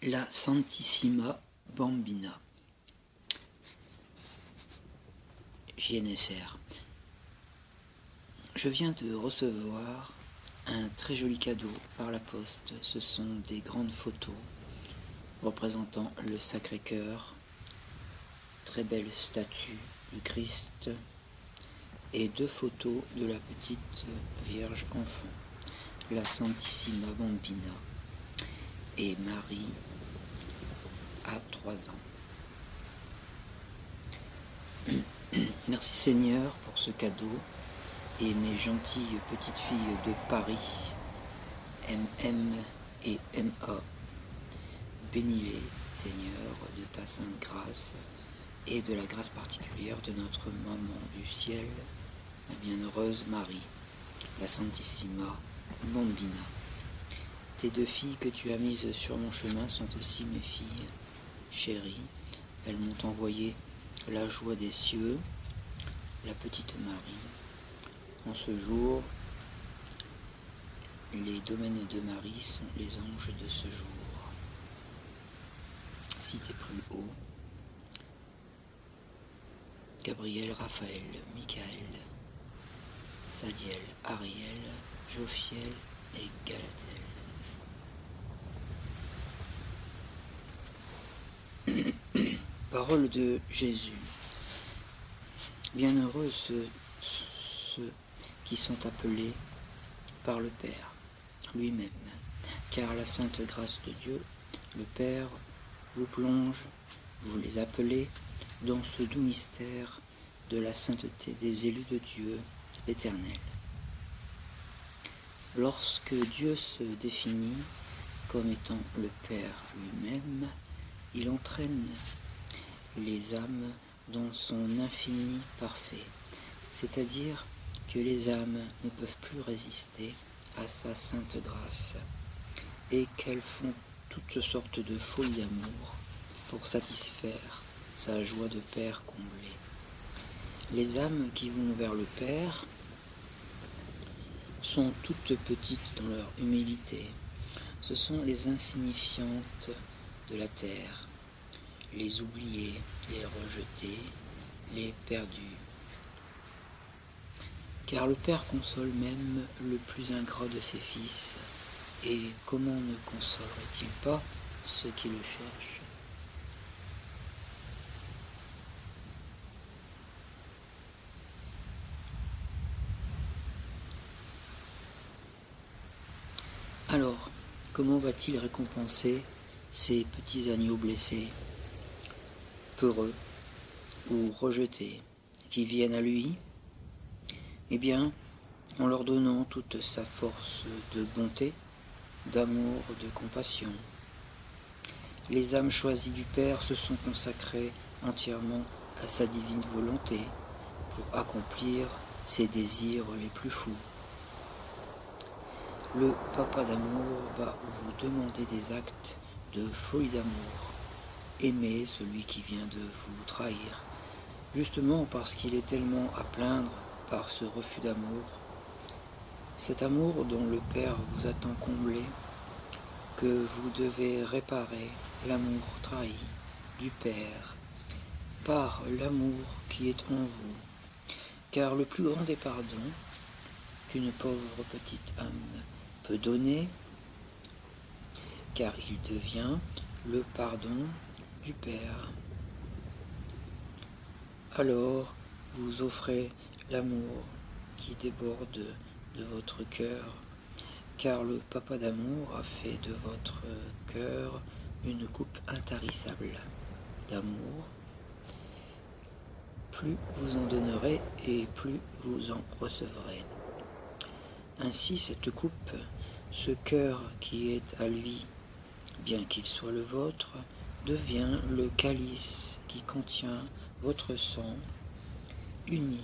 La Santissima Bambina. JNSR. Je viens de recevoir un très joli cadeau par la poste. Ce sont des grandes photos représentant le Sacré-Cœur, très belle statue du Christ et deux photos de la petite Vierge enfant, la Santissima Bambina, et Marie a 3 ans. Merci Seigneur pour ce cadeau et mes gentilles petites filles de Paris, MM et MA. Bénis-les, Seigneur, de ta sainte grâce et de la grâce particulière de notre maman du ciel, la bienheureuse Marie, la Santissima Bambina. Tes 2 filles que tu as mises sur mon chemin sont aussi mes filles chéries. Elles m'ont envoyé la joie des cieux, la petite Marie. En ce jour, les domaines de Marie sont les anges de ce jour. Cité plus haut, Gabriel, Raphaël, Michael, Sadiel, Ariel, Jophiel et Galatel. Parole de Jésus. Bienheureux ceux qui sont appelés par le Père lui-même, car la sainte grâce de Dieu, le Père, vous plonge, vous les appelez, dans ce doux mystère de la sainteté des élus de Dieu, l'Éternel. Lorsque Dieu se définit comme étant le Père lui-même, il entraîne les âmes dans son infini parfait, c'est-à-dire que les âmes ne peuvent plus résister à sa sainte grâce et qu'elles font toutes sortes de folies d'amour pour satisfaire sa joie de Père comblée. Les âmes qui vont vers le Père sont toutes petites dans leur humilité. Ce sont les insignifiantes de la terre, les oubliés, les rejetés, les perdus. Car le Père console même le plus ingrat de ses fils, et comment ne consolerait-il pas ceux qui le cherchent? Alors, comment va-t-il récompenser ces petits agneaux blessés, peureux ou rejetés, qui viennent à lui? Eh bien, en leur donnant toute sa force de bonté, d'amour, de compassion. Les âmes choisies du Père se sont consacrées entièrement à sa divine volonté pour accomplir ses désirs les plus fous. Le Papa d'amour va vous demander des actes de folie d'amour. Aimez celui qui vient de vous trahir, justement parce qu'il est tellement à plaindre par ce refus d'amour. Cet amour dont le Père vous a tant comblé, que vous devez réparer l'amour trahi du Père par l'amour qui est en vous. Car le plus grand des pardons qu'une pauvre petite âme peut donner, car il devient le pardon du Père. Alors vous offrez l'amour qui déborde de votre cœur, car le Papa d'amour a fait de votre cœur une coupe intarissable d'amour. Plus vous en donnerez et plus vous en recevrez. Ainsi cette coupe, ce cœur qui est à lui, bien qu'il soit le vôtre, devient le calice qui contient votre sang, uni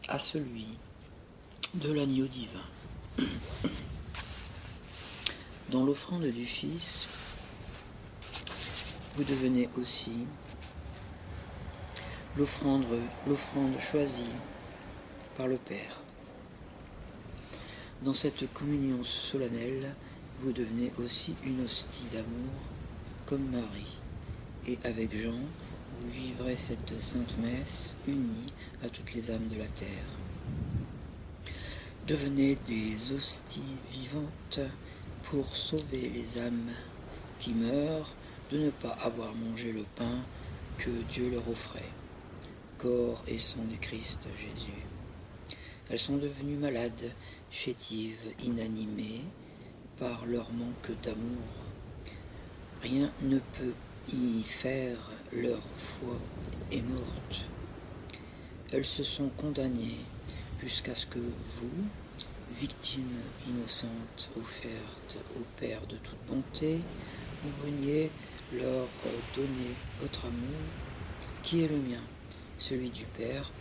à celui de l'agneau divin. Dans l'offrande du Fils, vous devenez aussi l'offrande choisie par le Père. Dans cette communion solennelle, vous devenez aussi une hostie d'amour comme Marie. Et avec Jean, vous vivrez cette sainte messe unie à toutes les âmes de la terre. Devenez des hosties vivantes pour sauver les âmes qui meurent de ne pas avoir mangé le pain que Dieu leur offrait, corps et sang du Christ Jésus. Elles sont devenues malades, chétives, inanimées, par leur manque d'amour. Rien ne peut y faire, leur foi est morte. Elles se sont condamnées jusqu'à ce que vous, victimes innocentes offertes au Père de toute bonté, vous veniez leur donner votre amour, qui est le mien, celui du Père,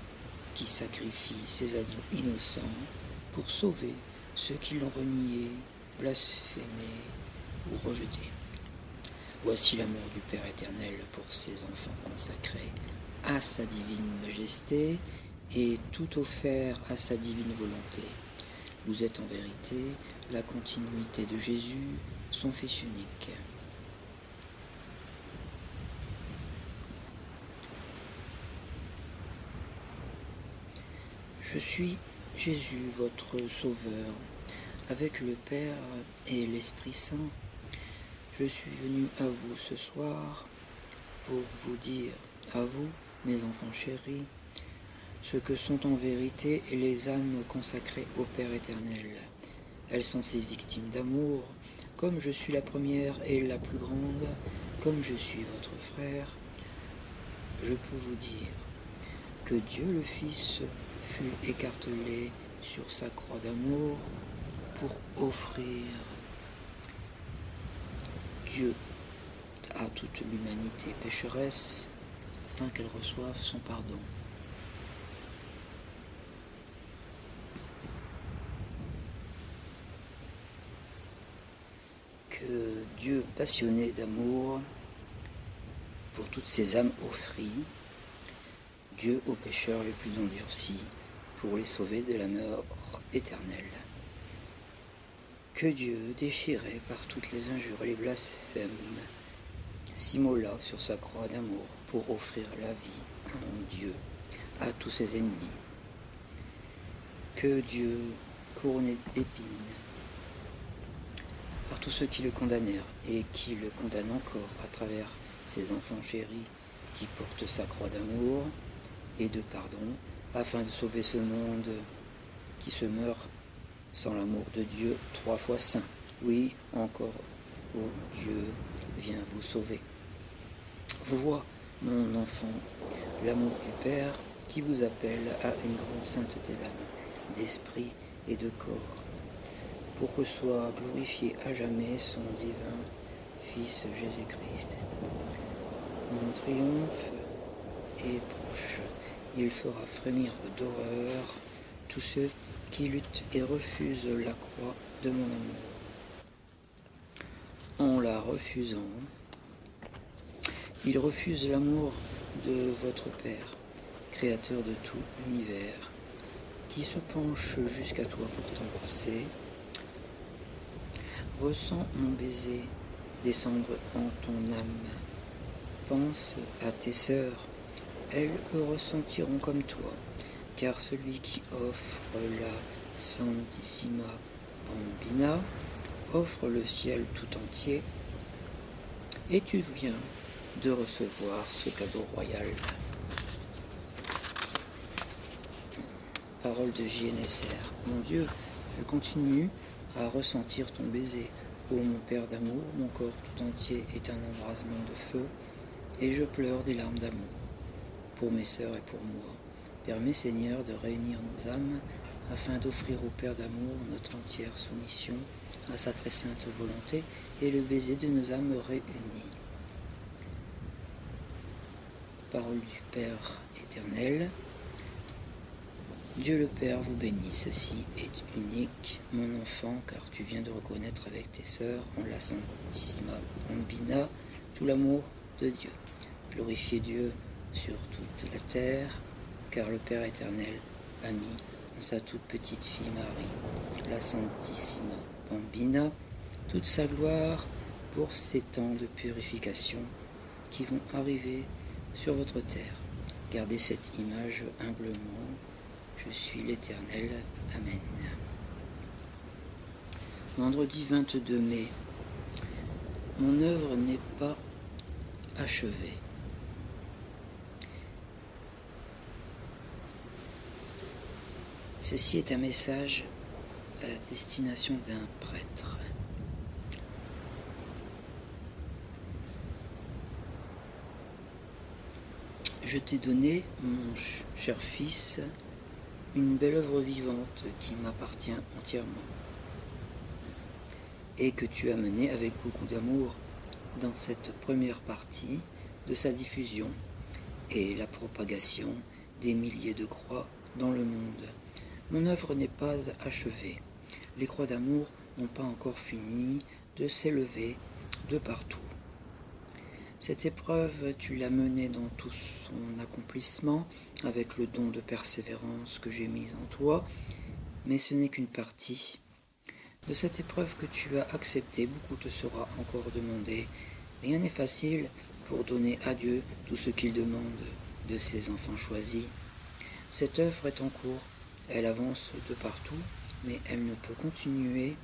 qui sacrifie ses agneaux innocents pour sauver ceux qui l'ont renié, blasphémé ou rejeté. Voici l'amour du Père éternel pour ses enfants consacrés à sa divine majesté et tout offert à sa divine volonté. Vous êtes en vérité la continuité de Jésus, son Fils unique. Je suis Jésus, votre Sauveur, avec le Père et l'Esprit Saint. Je suis venu à vous ce soir pour vous dire, à vous, mes enfants chéris, ce que sont en vérité les âmes consacrées au Père éternel. Elles sont ces victimes d'amour, comme je suis la première et la plus grande, comme je suis votre frère. Je peux vous dire que Dieu le Fils fut écartelé sur sa croix d'amour pour offrir Dieu à toute l'humanité pécheresse afin qu'elle reçoive son pardon. Que Dieu passionné d'amour pour toutes ces âmes offrit, Dieu aux pécheurs les plus endurcis, pour les sauver de la mort éternelle. Que Dieu, déchiré par toutes les injures et les blasphèmes, s'immola sur sa croix d'amour pour offrir la vie en Dieu à tous ses ennemis. Que Dieu, couronné d'épines par tous ceux qui le condamnèrent et qui le condamnent encore à travers ses enfants chéris qui portent sa croix d'amour et de pardon, afin de sauver ce monde qui se meurt sans l'amour de Dieu 3 fois saint. Oui, encore, oh Dieu, viens vous sauver. Vous vois, mon enfant, l'amour du Père qui vous appelle à une grande sainteté d'âme, d'esprit et de corps, pour que soit glorifié à jamais son divin Fils Jésus-Christ. Mon triomphe est proche. Il fera frémir d'horreur tous ceux qui luttent et refusent la croix de mon amour. En la refusant, ils refusent l'amour de votre Père, Créateur de tout l'univers, qui se penche jusqu'à toi pour t'embrasser. Ressens mon baiser descendre en ton âme. Pense à tes sœurs, elles le ressentiront comme toi, car celui qui offre la Santissima Bambina offre le ciel tout entier, et tu viens de recevoir ce cadeau royal. Parole de JNSR. Mon Dieu, je continue à ressentir ton baiser. Ô mon Père d'amour, mon corps tout entier est un embrasement de feu, et je pleure des larmes d'amour. Pour mes sœurs et pour moi, permets Seigneur de réunir nos âmes, afin d'offrir au Père d'amour notre entière soumission à sa très sainte volonté et le baiser de nos âmes réunies. Parole du Père éternel. Dieu le Père vous bénisse, ceci est unique, mon enfant, car tu viens de reconnaître avec tes sœurs, en la Santissima Bambina, tout l'amour de Dieu. Glorifiez Dieu sur toute la terre, car le Père éternel a mis en sa toute petite fille Marie, la Santissima Bambina, toute sa gloire pour ces temps de purification qui vont arriver sur votre terre. Gardez cette image humblement. Je suis l'Éternel. Amen. Vendredi 22 mai. Mon œuvre n'est pas achevée. Ceci est un message à la destination d'un prêtre. Je t'ai donné, mon cher fils, une belle œuvre vivante qui m'appartient entièrement et que tu as menée avec beaucoup d'amour dans cette première partie de sa diffusion et la propagation des milliers de croix dans le monde. Mon œuvre n'est pas achevée. Les croix d'amour n'ont pas encore fini de s'élever de partout. Cette épreuve, tu l'as menée dans tout son accomplissement avec le don de persévérance que j'ai mis en toi, mais ce n'est qu'une partie. De cette épreuve que tu as acceptée, beaucoup te sera encore demandé. Rien n'est facile pour donner à Dieu tout ce qu'il demande de ses enfants choisis. Cette œuvre est en cours, elle avance de partout, mais elle ne peut continuer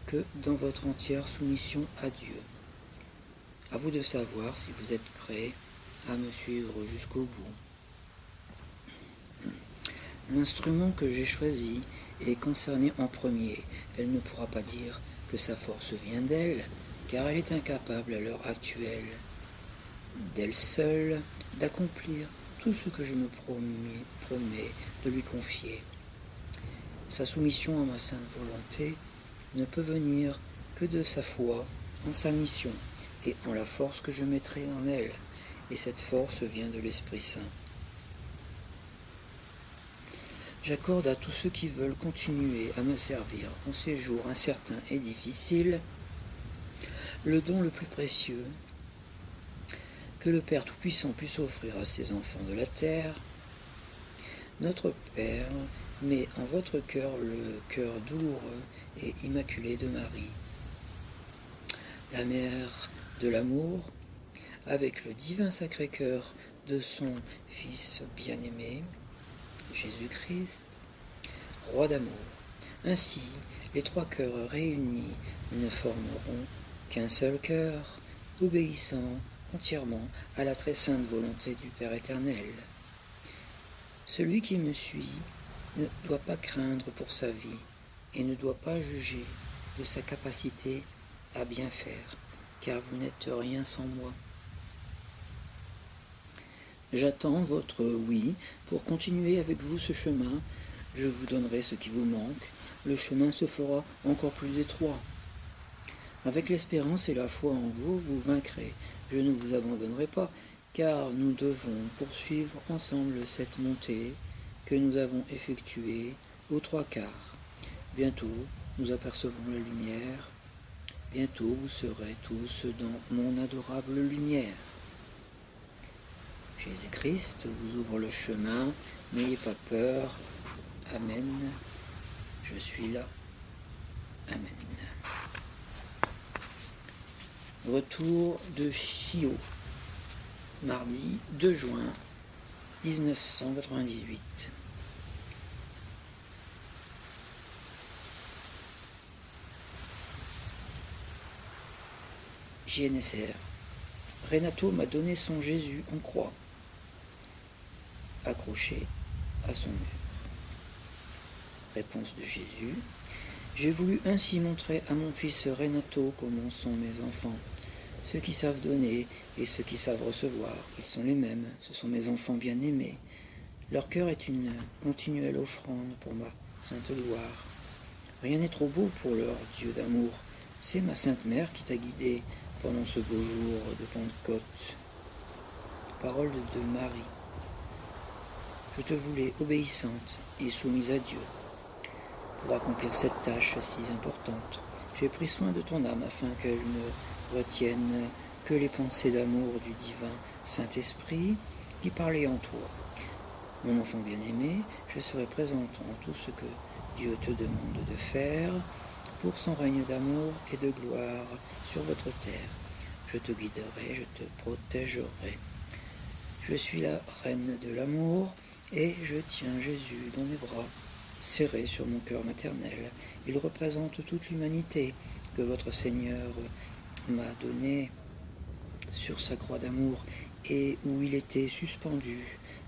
que dans votre entière soumission à Dieu. À vous de savoir si vous êtes prêts à me suivre jusqu'au bout. L'instrument que j'ai choisi est concerné en premier. Elle ne pourra pas dire que sa force vient d'elle, car elle est incapable à l'heure actuelle, d'elle seule, d'accomplir tout ce que je me promets de lui confier. Sa soumission à ma sainte volonté ne peut venir que de sa foi en sa mission et en la force que je mettrai en elle, et cette force vient de l'Esprit Saint. J'accorde à tous ceux qui veulent continuer à me servir en ces jours incertains et difficiles le don le plus précieux que le Père Tout-Puissant puisse offrir à ses enfants de la terre. Notre Père met en votre cœur le cœur douloureux et immaculé de Marie, la mère de l'amour, avec le divin Sacré-Cœur de son Fils bien-aimé, Jésus-Christ, Roi d'amour. Ainsi, les trois cœurs réunis ne formeront qu'un seul cœur, obéissant entièrement à la très sainte volonté du Père éternel. Celui qui me suit ne doit pas craindre pour sa vie et ne doit pas juger de sa capacité à bien faire, car vous n'êtes rien sans moi. J'attends votre oui pour continuer avec vous ce chemin. Je vous donnerai ce qui vous manque. Le chemin se fera encore plus étroit. Avec l'espérance et la foi en vous, vous vaincrez. Je ne vous abandonnerai pas, car nous devons poursuivre ensemble cette montée que nous avons effectuée aux trois quarts. Bientôt, nous apercevrons la lumière. Bientôt, vous serez tous dans mon adorable lumière. Jésus-Christ vous ouvre le chemin, n'ayez pas peur. Amen. Je suis là. Amen. Retour de Chio, mardi 2 juin 1998. JNSR. Renato m'a donné son Jésus en croix, accroché à son mur. Réponse de Jésus. J'ai voulu ainsi montrer à mon fils Renato comment sont mes enfants. Ceux qui savent donner et ceux qui savent recevoir, ils sont les mêmes, ce sont mes enfants bien-aimés. Leur cœur est une continuelle offrande pour ma sainte gloire. Rien n'est trop beau pour leur Dieu d'amour. C'est ma sainte mère qui t'a guidé pendant ce beau jour de Pentecôte. Parole de Marie. Je te voulais obéissante et soumise à Dieu. Pour accomplir cette tâche si importante, j'ai pris soin de ton âme afin qu'elle ne retienne que les pensées d'amour du divin Saint-Esprit qui parlait en toi. Mon enfant bien-aimé, je serai présente en tout ce que Dieu te demande de faire pour son règne d'amour et de gloire sur votre terre. Je te guiderai, je te protégerai. Je suis la reine de l'amour, et je tiens Jésus dans mes bras, serré sur mon cœur maternel. Il représente toute l'humanité que votre Seigneur m'a donnée sur sa croix d'amour, et où il était suspendu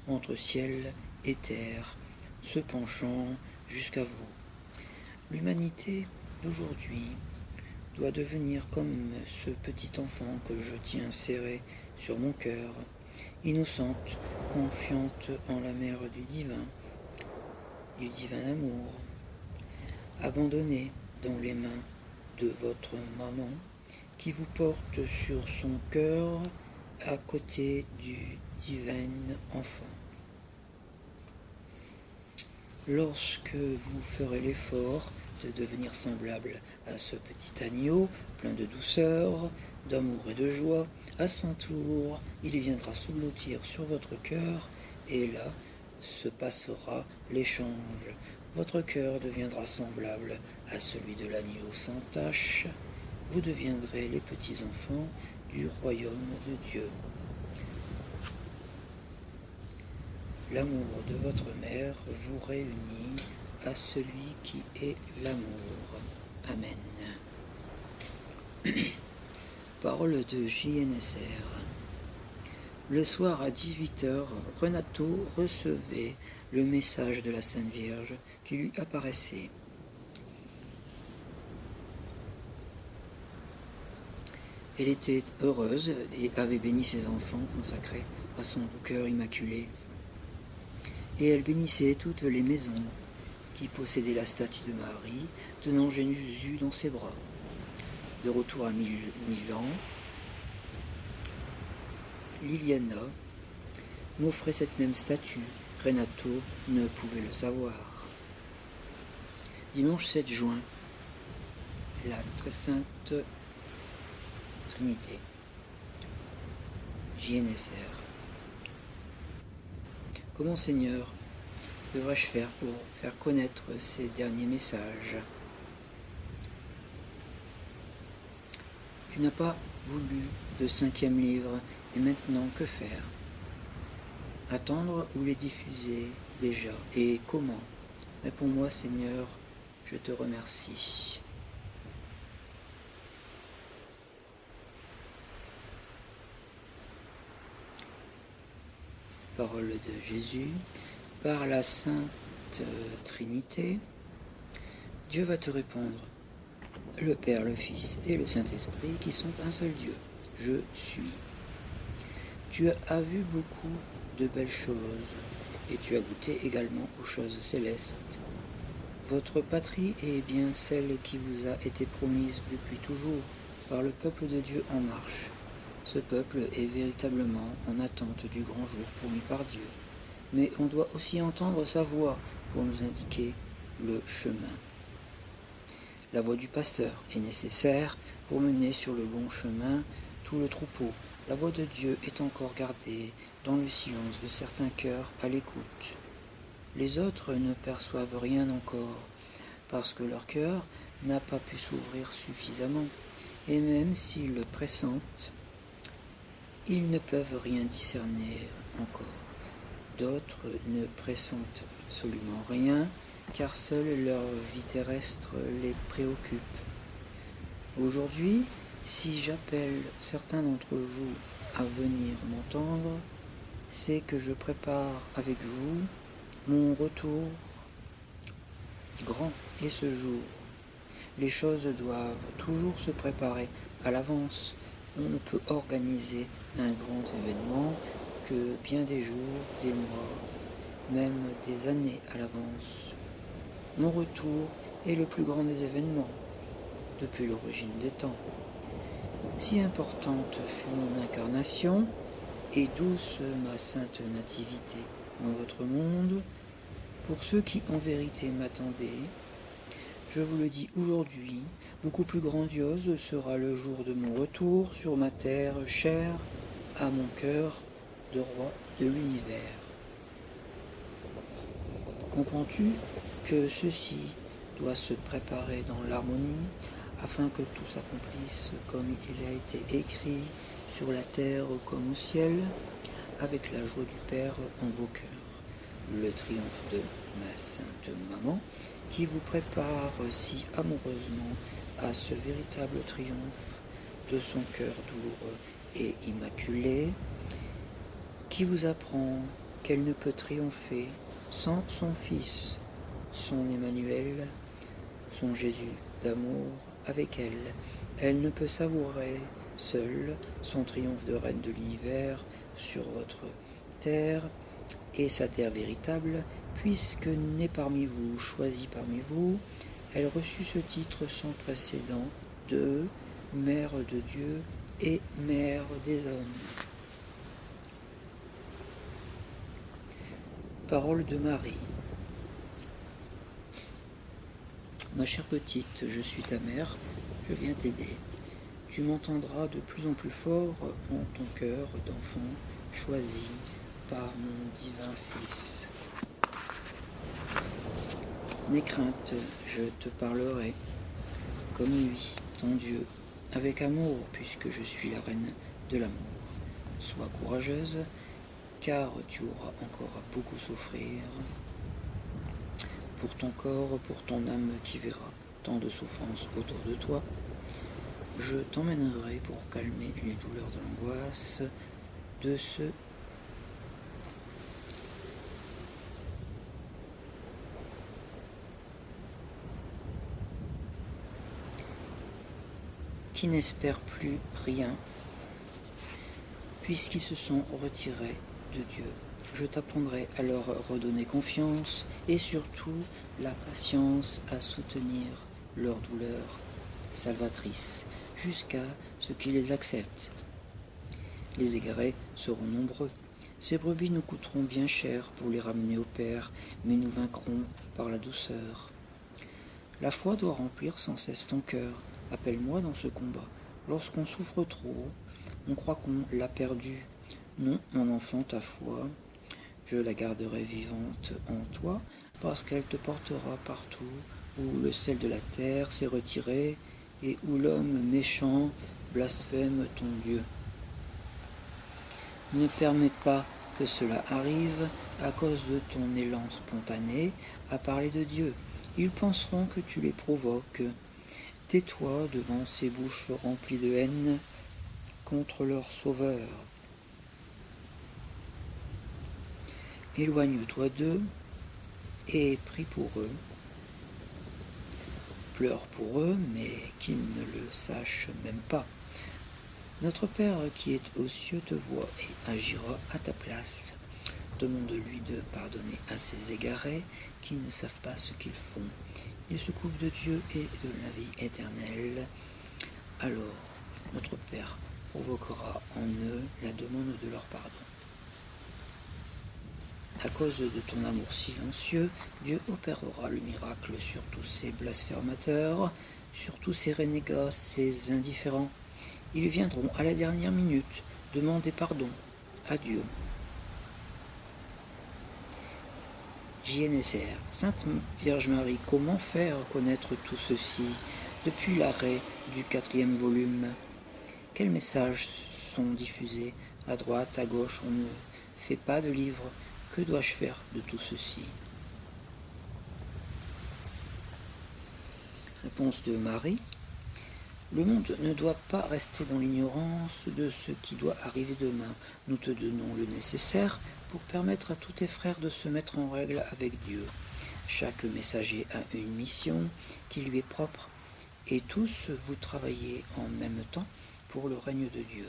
entre ciel et terre, se penchant jusqu'à vous. L'humanité d'aujourd'hui doit devenir comme ce petit enfant que je tiens serré sur mon cœur, innocente, confiante en la mère du divin amour, abandonnée dans les mains de votre maman, qui vous porte sur son cœur à côté du divin enfant. Lorsque vous ferez l'effort de devenir semblable à ce petit agneau, plein de douceur, d'amour et de joie, à son tour, il viendra s'engloutir sur votre cœur, et là se passera l'échange. Votre cœur deviendra semblable à celui de l'agneau sans tache. Vous deviendrez les petits enfants du royaume de Dieu. L'amour de votre mère vous réunit à celui qui est l'amour. Amen. Parole de JNSR. Le soir à 18h, Renato recevait le message de la Sainte Vierge qui lui apparaissait. Elle était heureuse et avait béni ses enfants consacrés à son doux cœur immaculé. Et elle bénissait toutes les maisons qui possédaient la statue de Marie, tenant Jésus dans ses bras. De retour à Milan, Liliana m'offrait cette même statue. Renato ne pouvait le savoir. Dimanche 7 juin, la très sainte Trinité. JNSR. Comment, Seigneur, devrais-je faire pour faire connaître ces derniers messages? Tu n'as pas voulu de 5e livre, et maintenant que faire? Attendre ou les diffuser déjà? Et comment? Réponds-moi, Seigneur, je te remercie. Parole de Jésus, par la Sainte Trinité, Dieu va te répondre, le Père, le Fils et le Saint-Esprit qui sont un seul Dieu. Je suis. Tu as vu beaucoup de belles choses, et tu as goûté également aux choses célestes. Votre patrie est bien celle qui vous a été promise depuis toujours par le peuple de Dieu en marche. Ce peuple est véritablement en attente du grand jour promis par Dieu. Mais on doit aussi entendre sa voix pour nous indiquer le chemin. La voix du pasteur est nécessaire pour mener sur le bon chemin tout le troupeau. La voix de Dieu est encore gardée dans le silence de certains cœurs à l'écoute. Les autres ne perçoivent rien encore, parce que leur cœur n'a pas pu s'ouvrir suffisamment, et même s'ils le pressentent, ils ne peuvent rien discerner encore. D'autres ne pressentent absolument rien, car seule leur vie terrestre les préoccupe. Aujourd'hui, si j'appelle certains d'entre vous à venir m'entendre, c'est que je prépare avec vous mon retour grand. Et ce jour, les choses doivent toujours se préparer à l'avance. On ne peut organiser un grand événement que bien des jours, des mois, même des années à l'avance. Mon retour est le plus grand des événements, depuis l'origine des temps. Si importante fut mon incarnation, et douce ma sainte nativité dans votre monde, pour ceux qui en vérité m'attendaient, je vous le dis aujourd'hui, beaucoup plus grandiose sera le jour de mon retour sur ma terre chère à mon cœur de roi de l'univers. Comprends-tu que ceci doit se préparer dans l'harmonie, afin que tout s'accomplisse comme il a été écrit sur la terre comme au ciel, avec la joie du Père en vos cœurs. Le triomphe de ma sainte maman, qui vous prépare si amoureusement à ce véritable triomphe de son cœur douloureux et immaculé, qui vous apprend qu'elle ne peut triompher sans son Fils, son Emmanuel, son Jésus d'amour avec elle. Elle ne peut savourer seule son triomphe de reine de l'univers sur votre terre et sa terre véritable, puisque née parmi vous, choisie parmi vous, elle reçut ce titre sans précédent de Mère de Dieu et Mère des hommes. Parole de Marie. Ma chère petite, je suis ta mère, je viens t'aider. Tu m'entendras de plus en plus fort en ton cœur d'enfant choisi par mon divin Fils. N'aie crainte, je te parlerai comme lui, ton Dieu, avec amour, puisque je suis la reine de l'amour. Sois courageuse, car tu auras encore à beaucoup souffrir pour ton corps, pour ton âme qui verra tant de souffrances autour de toi. Je t'emmènerai pour calmer les douleurs de l'angoisse de ceux qui n'espèrent plus rien, puisqu'ils se sont retirés de Dieu. Je t'apprendrai à leur redonner confiance et surtout la patience à soutenir leur douleur salvatrice jusqu'à ce qu'ils les acceptent. Les égarés seront nombreux. Ces brebis nous coûteront bien cher pour les ramener au Père, mais nous vaincrons par la douceur. La foi doit remplir sans cesse ton cœur. Appelle-moi dans ce combat. Lorsqu'on souffre trop, on croit qu'on l'a perdu. Non, mon enfant, ta foi, je la garderai vivante en toi, parce qu'elle te portera partout où le sel de la terre s'est retiré et où l'homme méchant blasphème ton Dieu. Ne permets pas que cela arrive à cause de ton élan spontané à parler de Dieu. Ils penseront que tu les provoques. Tais-toi devant ces bouches remplies de haine contre leur Sauveur. Éloigne-toi d'eux et prie pour eux. Pleure pour eux, mais qu'ils ne le sachent même pas. Notre Père qui est aux cieux te voit et agira à ta place. Demande-lui de pardonner à ces égarés qui ne savent pas ce qu'ils font. Ils se coupent de Dieu et de la vie éternelle. Alors, notre Père provoquera en eux la demande de leur pardon. À cause de ton amour silencieux, Dieu opérera le miracle sur tous ces blasphémateurs, sur tous ces renégats, ces indifférents. Ils viendront à la dernière minute demander pardon à Dieu. JNSR. Sainte Vierge Marie, comment faire connaître tout ceci depuis l'arrêt du 4e volume? Quels messages sont diffusés à droite, à gauche? On ne fait pas de livre. Que dois-je faire de tout ceci? Réponse de Marie. Le monde ne doit pas rester dans l'ignorance de ce qui doit arriver demain. Nous te donnons le nécessaire pour permettre à tous tes frères de se mettre en règle avec Dieu. Chaque messager a une mission qui lui est propre, et tous vous travaillez en même temps pour le règne de Dieu.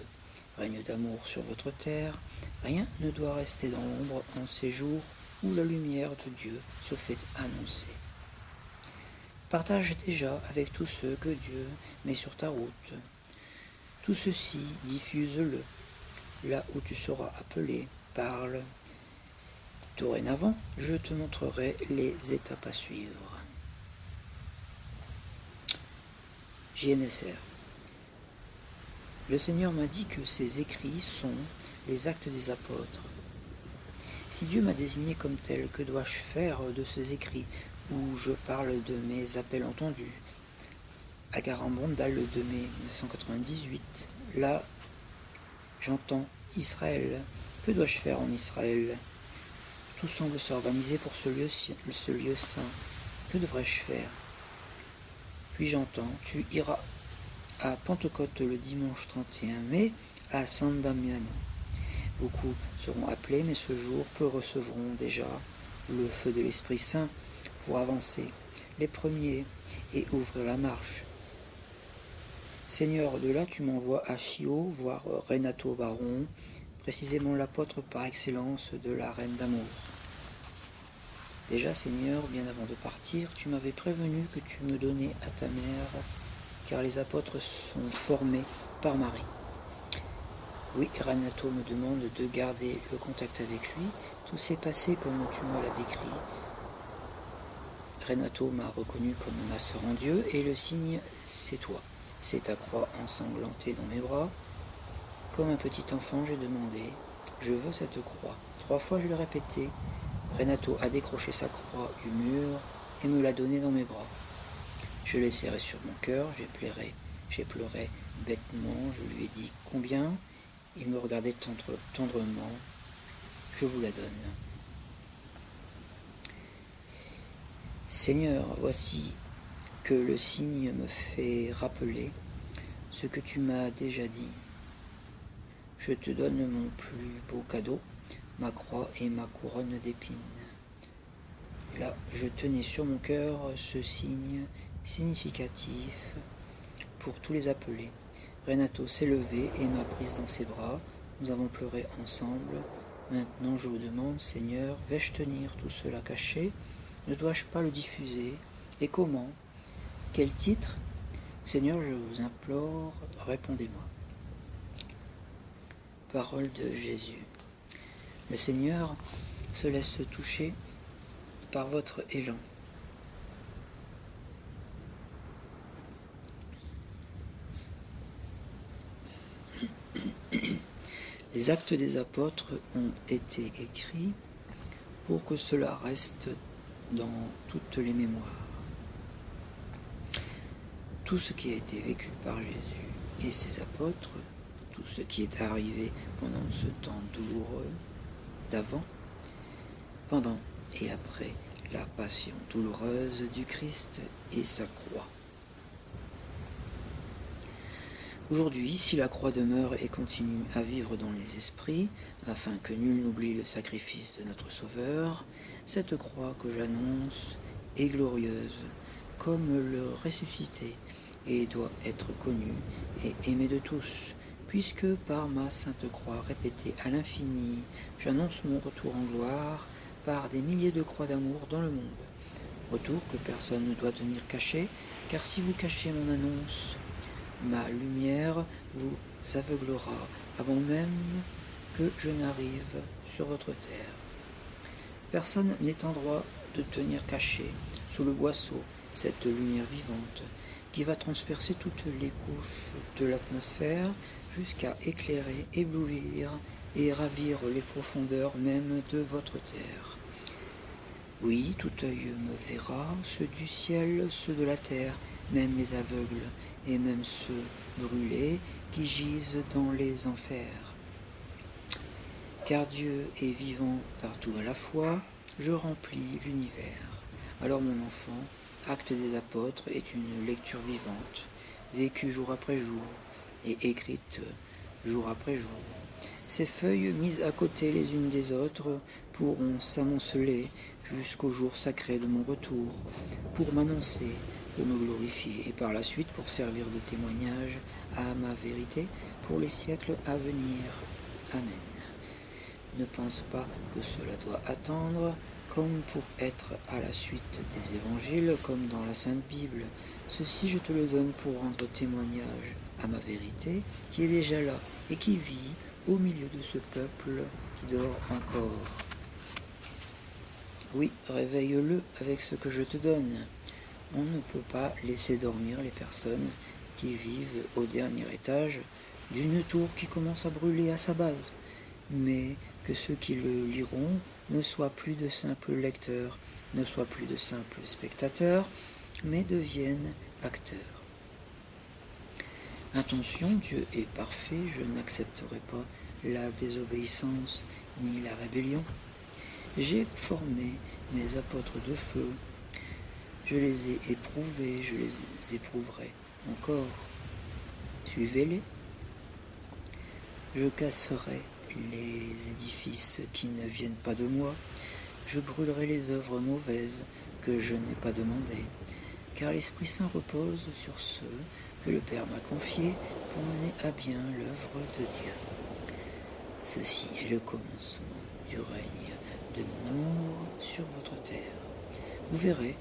Règne d'amour sur votre terre, rien ne doit rester dans l'ombre en ces jours où la lumière de Dieu se fait annoncer. Partage déjà avec tous ceux que Dieu met sur ta route. Tout ceci, diffuse-le. Là où tu seras appelé, parle. Dorénavant, je te montrerai les étapes à suivre. JNSR. Le Seigneur m'a dit que ces écrits sont les actes des apôtres. Si Dieu m'a désigné comme tel, que dois-je faire de ces écrits? où je parle de mes appels entendus. Agarambondal de mai 1998. Là, j'entends Israël. Que dois-je faire en Israël? Tout semble s'organiser pour ce lieu saint. Que devrais-je faire? Puis j'entends, tu iras à Pentecôte le dimanche 31 mai à San Damiano. Beaucoup seront appelés, mais ce jour, peu recevront déjà le feu de l'Esprit Saint pour avancer, les premiers, et ouvrir la marche. Seigneur, de là tu m'envoies à Chio voir Renato Baron, précisément l'apôtre par excellence de la Reine d'amour. Déjà, Seigneur, bien avant de partir, tu m'avais prévenu que tu me donnais à ta mère, car les apôtres sont formés par Marie. Oui, Renato me demande de garder le contact avec lui. Tout s'est passé comme tu me l'as décrit. Renato m'a reconnu comme ma sœur en Dieu, et le signe, c'est toi. C'est ta croix ensanglantée dans mes bras. Comme un petit enfant, j'ai demandé « Je veux cette croix ». 3 fois, je l'ai répété. Renato a décroché sa croix du mur et me l'a donnée dans mes bras. Je l'ai serrée sur mon cœur, j'ai pleuré bêtement, je lui ai dit « Combien ?» Il me regardait tendrement. « Je vous la donne. » Seigneur, voici que le signe me fait rappeler ce que tu m'as déjà dit. Je te donne mon plus beau cadeau, ma croix et ma couronne d'épines. Là, je tenais sur mon cœur ce signe significatif pour tous les appelés. Renato s'est levé et m'a prise dans ses bras. Nous avons pleuré ensemble. Maintenant, je vous demande, Seigneur, vais-je tenir tout cela caché? Ne dois-je pas le diffuser? Et comment? Quel titre? Seigneur, je vous implore, répondez-moi. Parole de Jésus. Le Seigneur se laisse toucher par votre élan. Les actes des apôtres ont été écrits pour que cela reste dans toutes les mémoires. Tout ce qui a été vécu par Jésus et ses apôtres, tout ce qui est arrivé pendant ce temps douloureux d'avant, pendant et après la passion douloureuse du Christ et sa croix. Aujourd'hui, si la croix demeure et continue à vivre dans les esprits, afin que nul n'oublie le sacrifice de notre Sauveur, cette croix que j'annonce est glorieuse, comme le ressuscité, et doit être connue et aimée de tous, puisque par ma sainte croix répétée à l'infini, j'annonce mon retour en gloire par des milliers de croix d'amour dans le monde. Retour que personne ne doit tenir caché, car si vous cachez mon annonce, ma lumière vous aveuglera avant même que je n'arrive sur votre terre. Personne n'est en droit de tenir caché sous le boisseau cette lumière vivante qui va transpercer toutes les couches de l'atmosphère jusqu'à éclairer, éblouir et ravir les profondeurs même de votre terre. Oui, tout œil me verra, ceux du ciel, ceux de la terre, même les aveugles, et même ceux brûlés qui gisent dans les enfers. Car Dieu est vivant partout à la fois, je remplis l'univers. Alors mon enfant, Acte des apôtres est une lecture vivante, vécue jour après jour, et écrite jour après jour. Ces feuilles mises à côté les unes des autres pourront s'amonceler jusqu'au jour sacré de mon retour, pour m'annoncer, pour me glorifier, et par la suite pour servir de témoignage à ma vérité pour les siècles à venir. Amen. Ne pense pas que cela doit attendre, comme pour être à la suite des évangiles, comme dans la Sainte Bible. Ceci je te le donne pour rendre témoignage à ma vérité, qui est déjà là, et qui vit au milieu de ce peuple qui dort encore. Oui, réveille-le avec ce que je te donne. On ne peut pas laisser dormir les personnes qui vivent au dernier étage d'une tour qui commence à brûler à sa base. mais que ceux qui le liront ne soient plus de simples lecteurs, ne soient plus de simples spectateurs, mais deviennent acteurs. Attention, Dieu est parfait, je n'accepterai pas la désobéissance ni la rébellion. J'ai formé mes apôtres de feu, je les ai éprouvés, je les éprouverai encore. Suivez-les. Je casserai les édifices qui ne viennent pas de moi, je brûlerai les œuvres mauvaises que je n'ai pas demandées, car l'Esprit Saint repose sur ceux que le Père m'a confiés pour mener à bien l'œuvre de Dieu. Ceci est le commencement du règne de mon amour sur votre terre. Vous verrez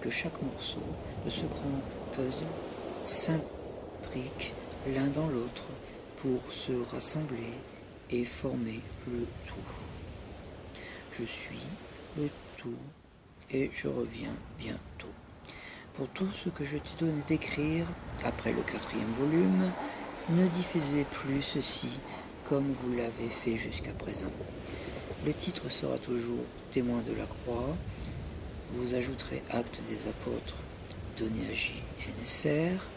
que chaque morceau de ce grand puzzle s'imbrique l'un dans l'autre pour se rassembler et former le tout. Je suis le tout et je reviens bientôt. Pour tout ce que je t'ai donné d'écrire, après le 4e volume, ne diffusez plus ceci comme vous l'avez fait jusqu'à présent. Le titre sera toujours Témoin de la croix. Vous ajouterez Actes des apôtres, donné à JNSR,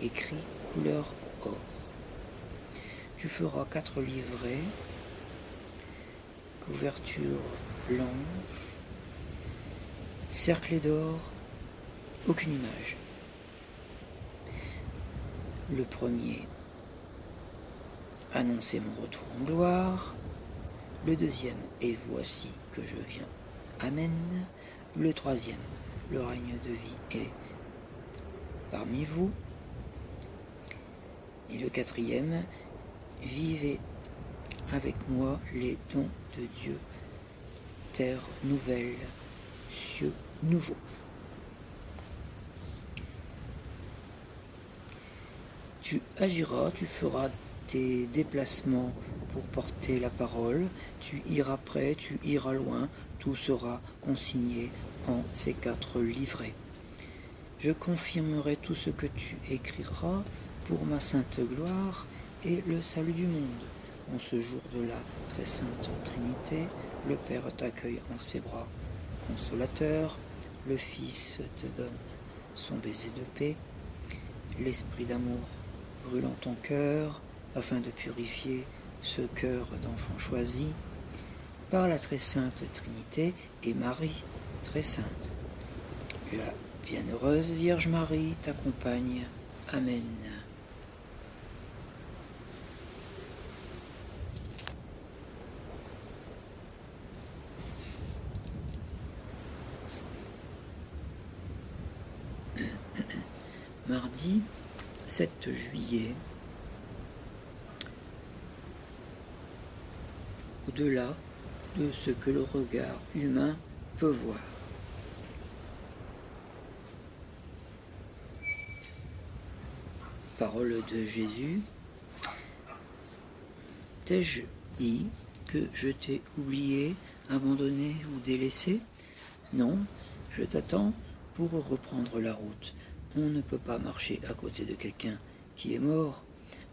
écrit couleur or. Tu feras 4 livrets, couverture blanche, cerclé d'or, aucune image. Le premier, annoncer mon retour en gloire. Le deuxième, et voici que je viens. Amen. Le troisième, le règne de vie est parmi vous. Et le quatrième, vivez avec moi les dons de Dieu, terre nouvelle, cieux nouveaux. Tu agiras, tu feras tes déplacements pour porter la parole, tu iras près, tu iras loin, tout sera consigné en ces 4 livrets. Je confirmerai tout ce que tu écriras pour ma sainte gloire et le salut du monde. En ce jour de la très sainte Trinité, le Père t'accueille en ses bras consolateur, le Fils te donne son baiser de paix, l'Esprit d'amour brûle en ton cœur, afin de purifier ce cœur d'enfant choisi, par la très sainte Trinité et Marie très sainte. La bienheureuse Vierge Marie t'accompagne. Amen. Mardi 7 juillet, au-delà de ce que le regard humain peut voir. Parole de Jésus. T'ai-je dit que je t'ai oublié, abandonné ou délaissé? Non, je t'attends pour reprendre la route. On ne peut pas marcher à côté de quelqu'un qui est mort.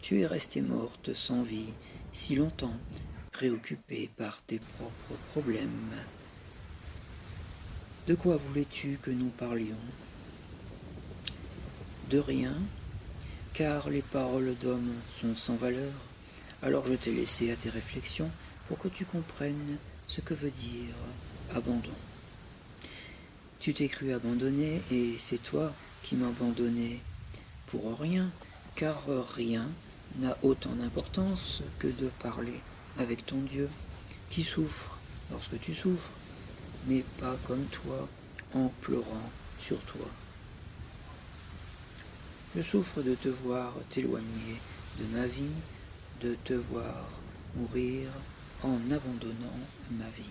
Tu es restée morte sans vie si longtemps, préoccupée par tes propres problèmes. De quoi voulais-tu que nous parlions? De rien, car les paroles d'hommes sont sans valeur. Alors je t'ai laissé à tes réflexions pour que tu comprennes ce que veut dire abandon. Tu t'es cru abandonné et c'est toi qui m'as abandonné pour rien, car rien n'a autant d'importance que de parler avec ton Dieu, qui souffre lorsque tu souffres, mais pas comme toi, en pleurant sur toi. Je souffre de te voir t'éloigner de ma vie, de te voir mourir en abandonnant ma vie.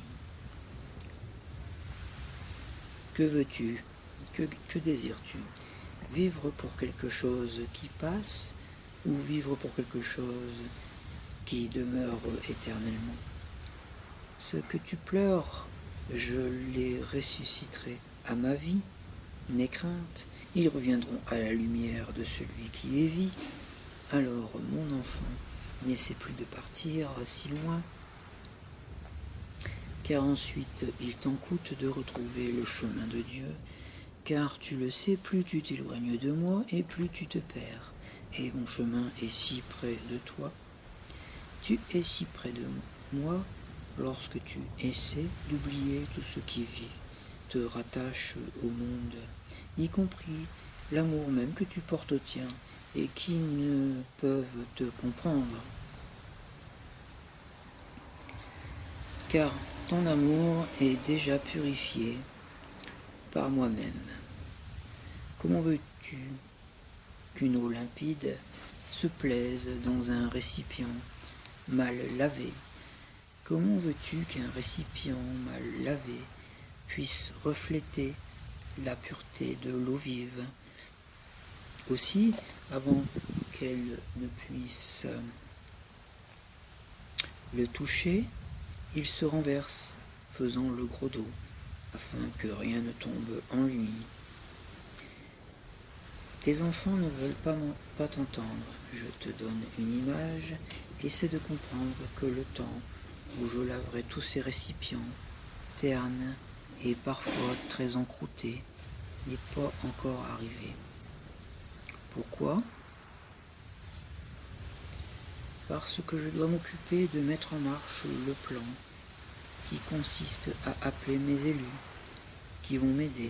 Que veux-tu? Que désires-tu? Vivre pour quelque chose qui passe ou vivre pour quelque chose qui demeure éternellement? Ce que tu pleures, je les ressusciterai à ma vie. N'aie crainte, ils reviendront à la lumière de celui qui est vie. Alors, mon enfant, n'essaie plus de partir si loin, car ensuite il t'en coûte de retrouver le chemin de Dieu, car tu le sais, plus tu t'éloignes de moi et plus tu te perds, et mon chemin est si près de toi. Tu es si près de moi lorsque tu essaies d'oublier tout ce qui vit, te rattache au monde, y compris l'amour même que tu portes au tien, et qui ne peuvent te comprendre. Car ton amour est déjà purifié par moi-même. Comment veux-tu qu'une eau limpide se plaise dans un récipient mal lavé? Comment veux-tu qu'un récipient mal lavé puisse refléter la pureté de l'eau vive? Aussi, avant qu'elle ne puisse le toucher, il se renverse, faisant le gros dos, afin que rien ne tombe en lui. Tes enfants ne veulent pas t'entendre. Je te donne une image, essaie de comprendre que le temps où je laverai tous ces récipients, ternes et parfois très encroutés, n'est pas encore arrivé. Pourquoi ? Parce que je dois m'occuper de mettre en marche le plan qui consiste à appeler mes élus, qui vont m'aider.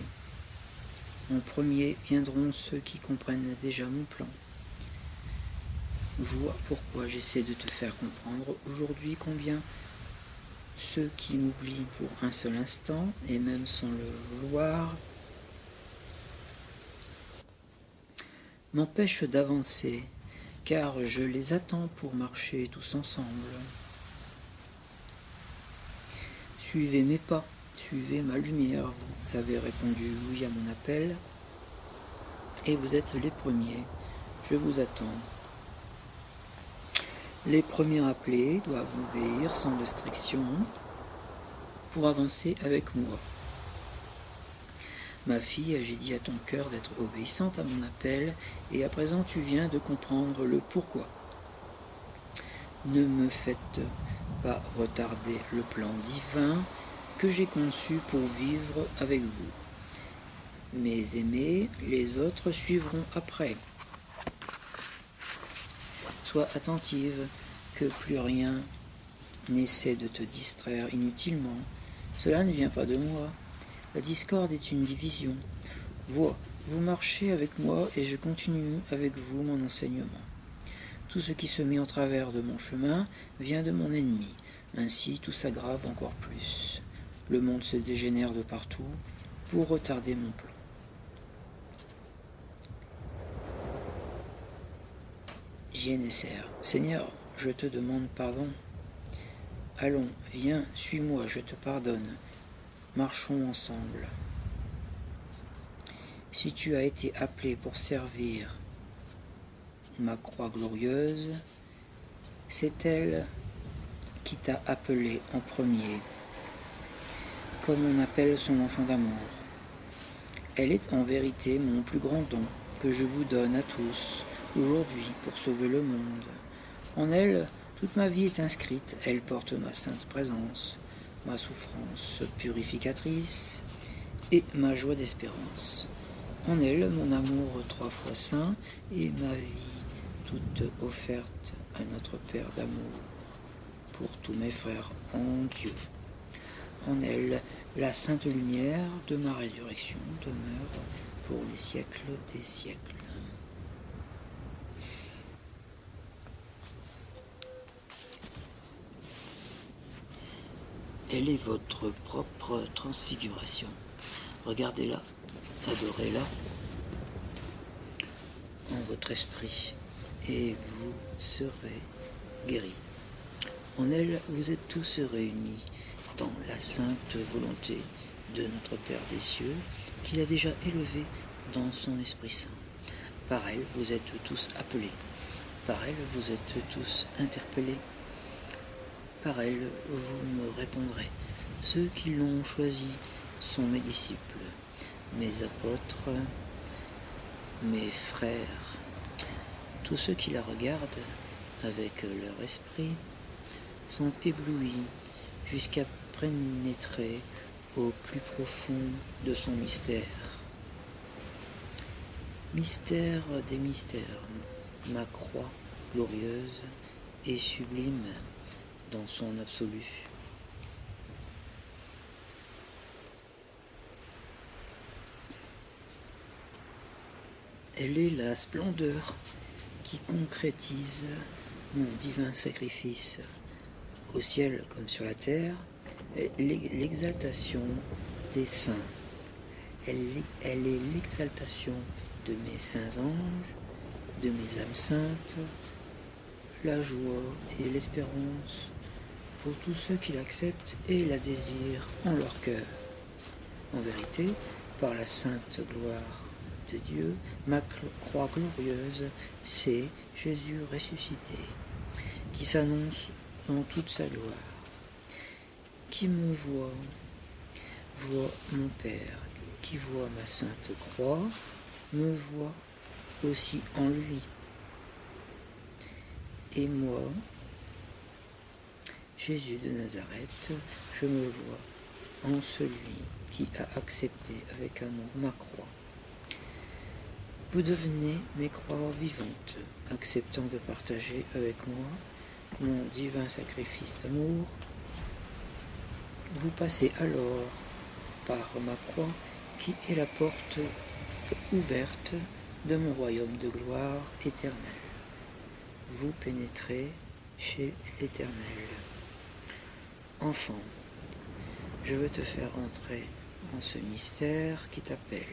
En premier viendront ceux qui comprennent déjà mon plan. Vois pourquoi j'essaie de te faire comprendre aujourd'hui combien ceux qui m'oublient pour un seul instant, et même sans le vouloir, m'empêchent d'avancer, car je les attends pour marcher tous ensemble. Suivez mes pas, suivez ma lumière, vous avez répondu oui à mon appel, et vous êtes les premiers, je vous attends. Les premiers appelés doivent obéir sans restriction pour avancer avec moi. Ma fille, j'ai dit à ton cœur d'être obéissante à mon appel, et à présent tu viens de comprendre le pourquoi. Ne me faites pas retarder le plan divin que j'ai conçu pour vivre avec vous. Mes aimés, les autres suivront après. Sois attentive, que plus rien n'essaie de te distraire inutilement. Cela ne vient pas de moi. La discorde est une division. Vois, vous marchez avec moi et je continue avec vous mon enseignement. Tout ce qui se met en travers de mon chemin vient de mon ennemi. Ainsi, tout s'aggrave encore plus. Le monde se dégénère de partout pour retarder mon plan. JNSR. Seigneur, je te demande pardon. Allons, viens, suis-moi, je te pardonne. Marchons ensemble. Si tu as été appelé pour servir ma croix glorieuse, c'est elle qui t'a appelé en premier, comme on appelle son enfant d'amour. Elle est en vérité mon plus grand don que je vous donne à tous aujourd'hui pour sauver le monde. En elle, toute ma vie est inscrite, elle porte ma sainte présence, ma souffrance purificatrice et ma joie d'espérance. En elle, mon amour 3 fois saint et ma vie toute offerte à notre Père d'amour pour tous mes frères en Dieu. En elle, la sainte lumière de ma résurrection demeure pour les siècles des siècles. Elle est votre propre transfiguration. Regardez-la, adorez-la en votre esprit et vous serez guéris. En elle, vous êtes tous réunis dans la sainte volonté de notre Père des cieux, qu'il a déjà élevé dans son Esprit Saint. Par elle, vous êtes tous appelés. Par elle, vous êtes tous interpellés. Par elle, vous me répondrez. Ceux qui l'ont choisi sont mes disciples, mes apôtres, mes frères. Tous ceux qui la regardent avec leur esprit, sont éblouis jusqu'à pénétrer au plus profond de son mystère. Mystère des mystères, ma croix glorieuse et sublime dans son absolu. Elle est la splendeur qui concrétise mon divin sacrifice, au ciel comme sur la terre, l'exaltation des saints. Elle est l'exaltation de mes saints anges, de mes âmes saintes, la joie et l'espérance pour tous ceux qui l'acceptent et la désirent en leur cœur. En vérité, par la sainte gloire de Dieu, ma croix glorieuse, c'est Jésus ressuscité, qui s'annonce dans toute sa gloire. Qui me voit mon Père, qui voit ma sainte croix, me voit aussi en lui. Et moi, Jésus de Nazareth, je me vois en celui qui a accepté avec amour ma croix. Vous devenez mes croix vivantes, acceptant de partager avec moi mon divin sacrifice d'amour. Vous passez alors par ma croix qui est la porte ouverte de mon royaume de gloire éternelle. Vous pénétrez chez l'Éternel. Enfant, je veux te faire entrer en ce mystère qui t'appelle.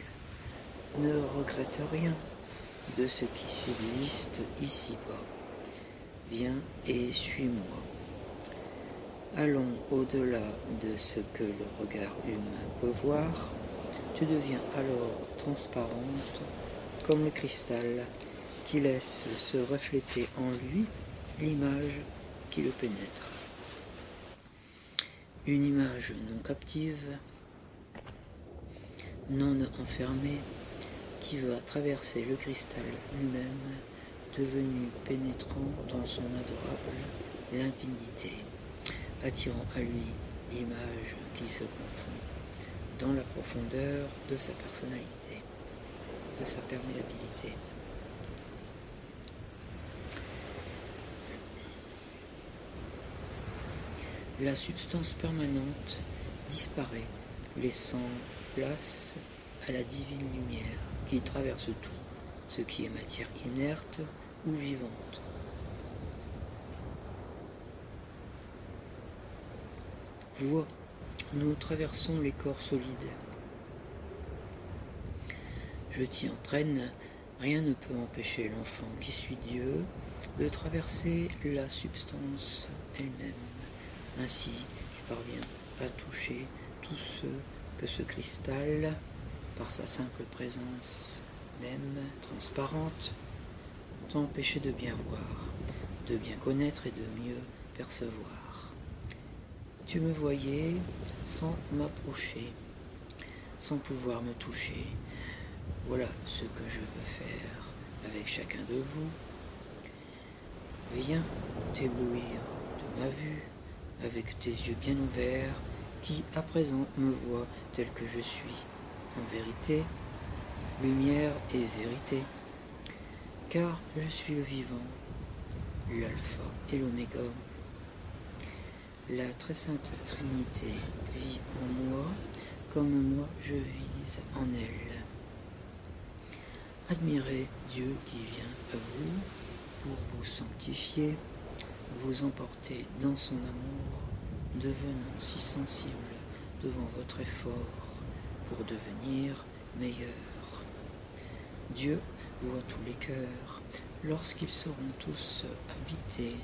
Ne regrette rien de ce qui subsiste ici-bas. Viens et suis-moi. Allons au-delà de ce que le regard humain peut voir. Tu deviens alors transparente comme le cristal qui laisse se refléter en lui l'image qui le pénètre. Une image non captive, non enfermée, qui va traverser le cristal lui-même, devenu pénétrant dans son adorable limpidité, attirant à lui l'image qui se confond dans la profondeur de sa personnalité, de sa perméabilité. La substance permanente disparaît, laissant place à la divine lumière qui traverse tout ce qui est matière inerte ou vivante. Vois, nous traversons les corps solides. Je t'y entraîne, rien ne peut empêcher l'enfant qui suit Dieu de traverser la substance elle-même. Ainsi, tu parviens à toucher tout ce que ce cristal, par sa simple présence, même transparente, t'a empêché de bien voir, de bien connaître et de mieux percevoir. Tu me voyais sans m'approcher, sans pouvoir me toucher. Voilà ce que je veux faire avec chacun de vous. Viens t'éblouir de ma vue, avec tes yeux bien ouverts, qui à présent me voient tel que je suis, en vérité, lumière et vérité, car je suis le vivant, l'alpha et l'oméga. La très sainte Trinité vit en moi, comme moi je vis en elle. Admirez Dieu qui vient à vous pour vous sanctifier, vous emporter dans son amour, devenant si sensible devant votre effort pour devenir meilleur. Dieu voit tous les cœurs lorsqu'ils seront tous habités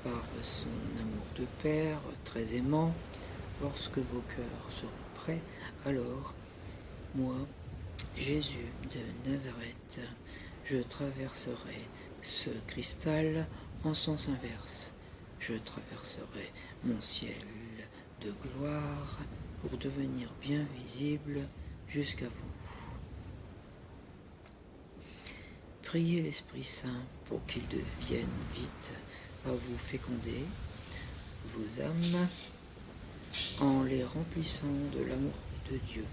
par son amour de Père très aimant. Lorsque vos cœurs seront prêts, alors, moi, Jésus de Nazareth, je traverserai ce cristal en sens inverse. Je traverserai mon ciel de gloire pour devenir bien visible jusqu'à vous. Priez l'Esprit Saint pour qu'il devienne vite à vous féconder vos âmes en les remplissant de l'amour de Dieu.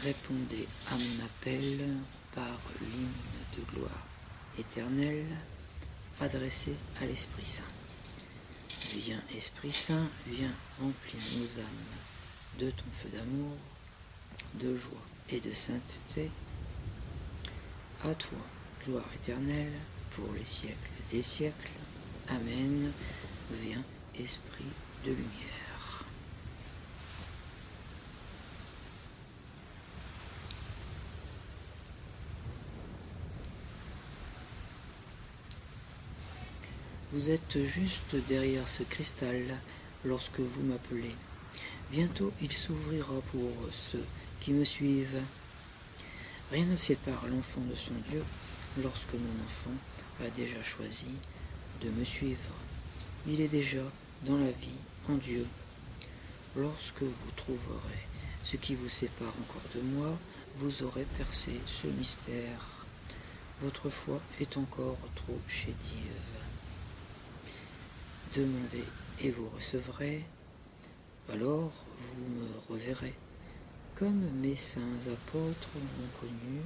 Répondez à mon appel par l'hymne de gloire éternelle adressé à l'Esprit Saint. Viens, Esprit Saint, viens remplir nos âmes de ton feu d'amour, de joie et de sainteté. À toi, gloire éternelle, pour les siècles des siècles. Amen. Viens, Esprit de lumière. Vous êtes juste derrière ce cristal lorsque vous m'appelez. Bientôt il s'ouvrira pour ceux qui me suivent. Rien ne sépare l'enfant de son Dieu lorsque mon enfant a déjà choisi de me suivre. Il est déjà dans la vie en Dieu. Lorsque vous trouverez ce qui vous sépare encore de moi, vous aurez percé ce mystère. Votre foi est encore trop chétive. Demandez et vous recevrez, alors vous me reverrez. Comme mes saints apôtres m'ont connu,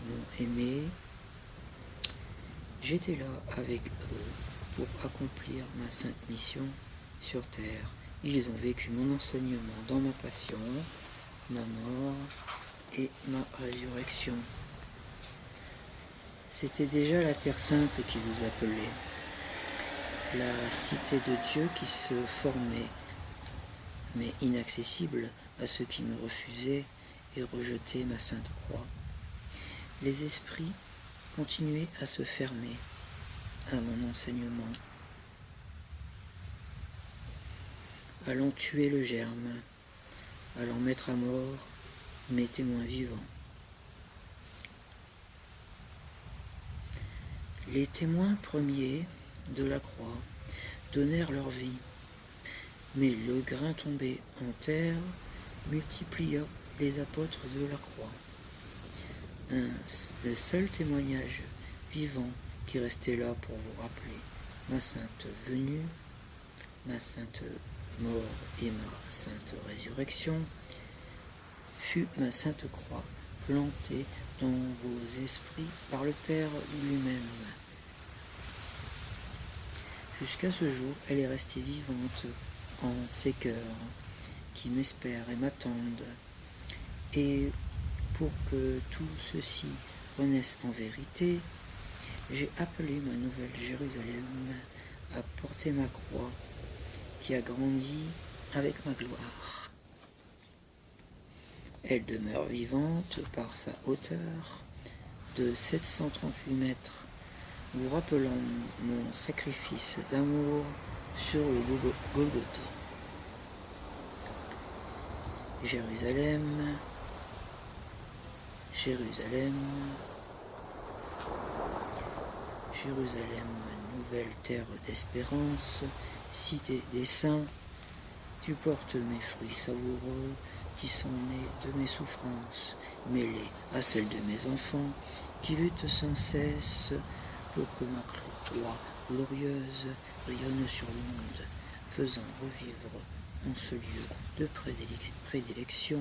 m'ont aimé, j'étais là avec eux pour accomplir ma sainte mission sur terre. Ils ont vécu mon enseignement dans ma passion, ma mort et ma résurrection. C'était déjà la Terre Sainte qui vous appelait, la cité de Dieu qui se formait, mais inaccessible à ceux qui me refusaient et rejetaient ma sainte croix. Les esprits continuaient à se fermer à mon enseignement, allant tuer le germe, allant mettre à mort mes témoins vivants. Les témoins premiers de la croix donnèrent leur vie, mais le grain tombé en terre multiplia les apôtres de la croix. Le seul témoignage vivant qui restait là pour vous rappeler ma sainte venue, ma sainte mort et ma sainte résurrection, fut ma sainte croix plantée dans vos esprits par le Père lui-même. Jusqu'à ce jour, elle est restée vivante en ces cœurs qui m'espèrent et m'attendent. Et pour que tout ceci renaisse en vérité, j'ai appelé ma nouvelle Jérusalem à porter ma croix qui a grandi avec ma gloire. Elle demeure vivante par sa hauteur de 738 mètres, vous rappelant mon sacrifice d'amour sur le Golgotha. Jérusalem, Jérusalem, Jérusalem, nouvelle terre d'espérance, cité des saints, tu portes mes fruits savoureux qui sont nés de mes souffrances, mêlés à celles de mes enfants, qui luttent sans cesse pour que ma croix glorieuse rayonne sur le monde, faisant revivre en ce lieu de prédilection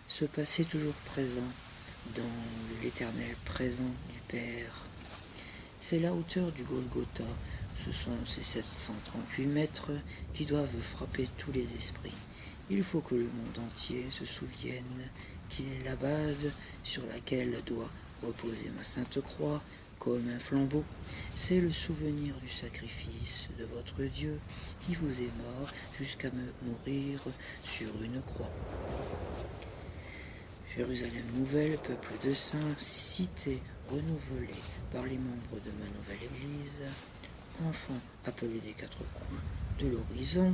ce passé toujours présent dans l'éternel présent du Père. C'est la hauteur du Golgotha, ce sont ces 738 mètres qui doivent frapper tous les esprits. Il faut que le monde entier se souvienne qu'il est la base sur laquelle doit reposer ma sainte croix comme un flambeau. C'est le souvenir du sacrifice de votre Dieu qui vous aima jusqu'à me mourir sur une croix. Jérusalem nouvelle, peuple de saints, cité renouvelée par les membres de ma nouvelle Église, enfants appelés des quatre coins de l'horizon,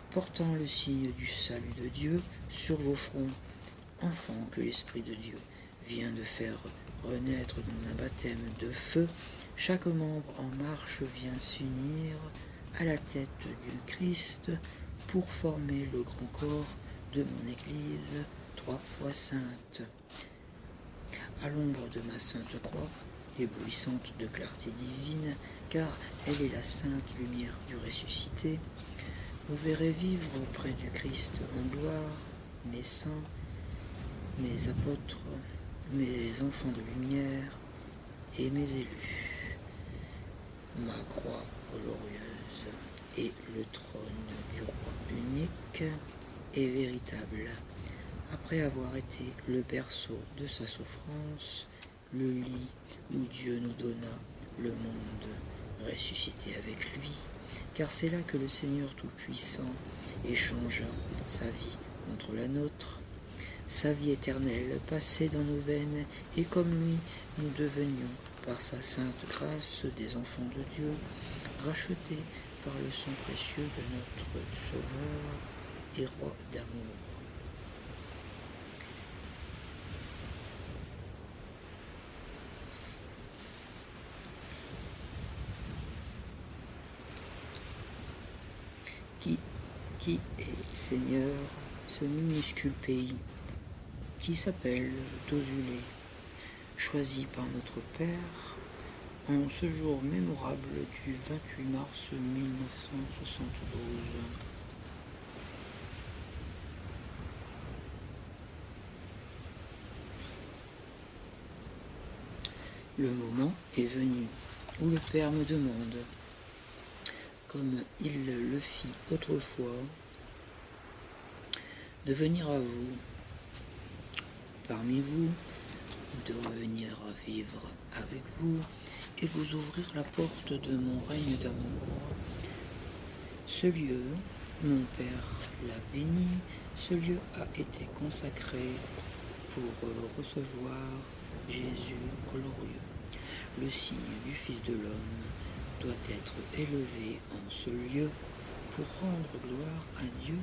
portant le signe du salut de Dieu sur vos fronts, enfants que l'Esprit de Dieu vient de faire renaître dans un baptême de feu, chaque membre en marche vient s'unir à la tête du Christ pour former le grand corps de mon Église, 3 fois sainte. À l'ombre de ma sainte croix éblouissante de clarté divine, car elle est la sainte lumière du ressuscité. Vous verrez vivre auprès du Christ en gloire mes saints, mes apôtres, mes enfants de lumière et mes élus. Ma croix glorieuse et le trône du roi unique est véritable. Après avoir été le berceau de sa souffrance, le lit où Dieu nous donna le monde ressuscité avec lui, car c'est là que le Seigneur Tout-Puissant échangea sa vie contre la nôtre, sa vie éternelle passée dans nos veines, et comme lui, nous devenions, par sa sainte grâce, des enfants de Dieu, rachetés par le sang précieux de notre Sauveur et Roi d'amour. Qui est Seigneur, ce minuscule pays qui s'appelle Dozulé, choisi par notre Père en ce jour mémorable du 28 mars 1972. Le moment est venu où le Père me demande, comme il le fit autrefois, de venir à vous, parmi vous, de revenir vivre avec vous et vous ouvrir la porte de mon règne d'amour. Ce lieu, mon Père l'a béni, ce lieu a été consacré pour recevoir Jésus glorieux. Le signe du Fils de l'homme doit être élevé en ce lieu pour rendre gloire à Dieu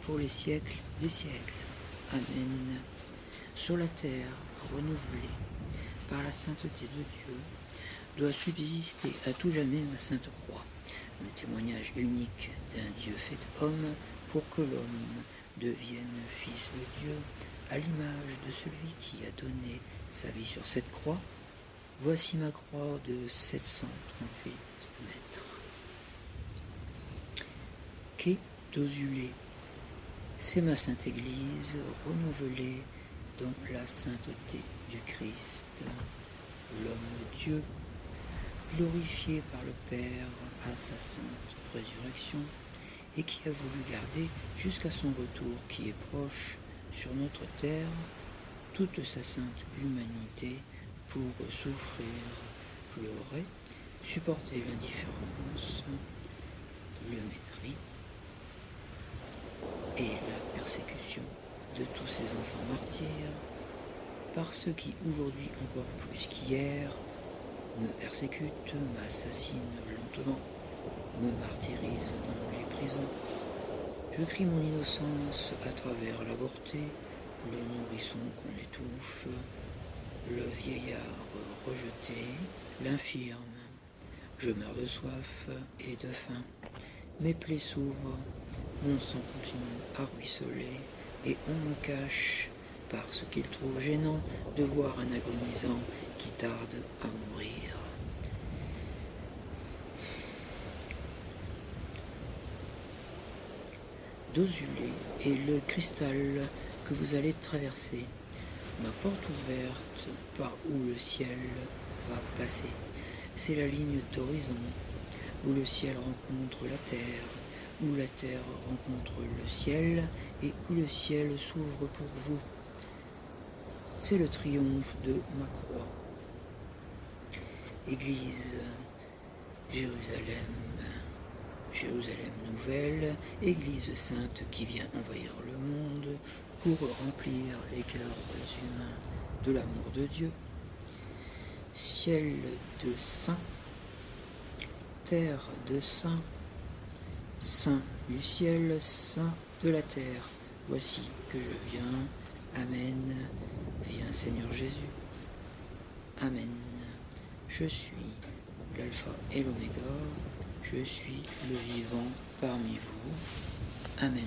pour les siècles des siècles. Amen. Sur la terre renouvelée par la sainteté de Dieu doit subsister à tout jamais ma sainte croix, le témoignage unique d'un Dieu fait homme pour que l'homme devienne fils de Dieu à l'image de celui qui a donné sa vie sur cette croix. Voici ma croix de 738 mètres. Quai d'Ozulé, c'est ma sainte Église renouvelée dans la sainteté du Christ, l'homme-Dieu, glorifié par le Père à sa sainte résurrection, et qui a voulu garder jusqu'à son retour qui est proche sur notre terre toute sa sainte humanité pour souffrir, pleurer, supporter l'indifférence, le mépris et la persécution de tous ces enfants martyrs, par ceux qui aujourd'hui encore plus qu'hier me persécutent, m'assassinent lentement, me martyrisent dans les prisons. Je crie mon innocence à travers l'avorté, le nourrisson qu'on étouffe, le vieillard rejeté, l'infirme. Je meurs de soif et de faim. Mes plaies s'ouvrent, mon sang continue à ruisseler, et on me cache parce qu'il trouve gênant de voir un agonisant qui tarde à mourir. Dozulé est le cristal que vous allez traverser, ma porte ouverte par où le ciel va passer. C'est la ligne d'horizon où le ciel rencontre la terre, où la terre rencontre le ciel et où le ciel s'ouvre pour vous. C'est le triomphe de ma croix. Église Jérusalem, Jérusalem nouvelle, Église sainte qui vient envahir le monde pour remplir les cœurs humains de l'amour de Dieu. Ciel de saints, terre de saints, saint du ciel, saint de la terre. Voici que je viens. Amen. Viens Seigneur Jésus. Amen. Je suis l'alpha et l'oméga. Je suis le vivant parmi vous. Amen.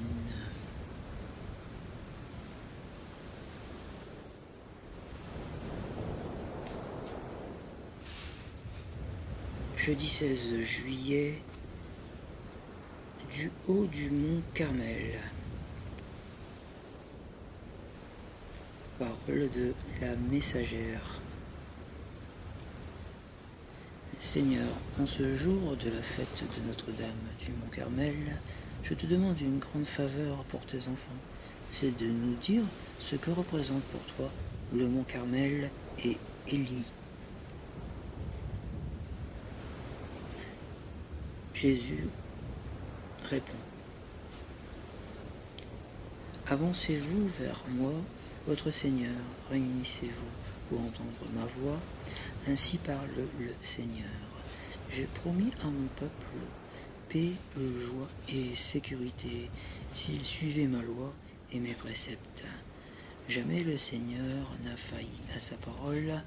Jeudi 16 juillet, du haut du mont Carmel. Parole de la messagère. Seigneur, en ce jour de la fête de Notre-Dame du Mont Carmel, je te demande une grande faveur pour tes enfants. C'est de nous dire ce que représente pour toi le Mont Carmel et Élie. Jésus répond. Avancez-vous vers moi, votre Seigneur, réunissez-vous pour entendre ma voix. Ainsi parle le Seigneur. J'ai promis à mon peuple paix, joie et sécurité s'il suivait ma loi et mes préceptes. Jamais le Seigneur n'a failli à sa parole.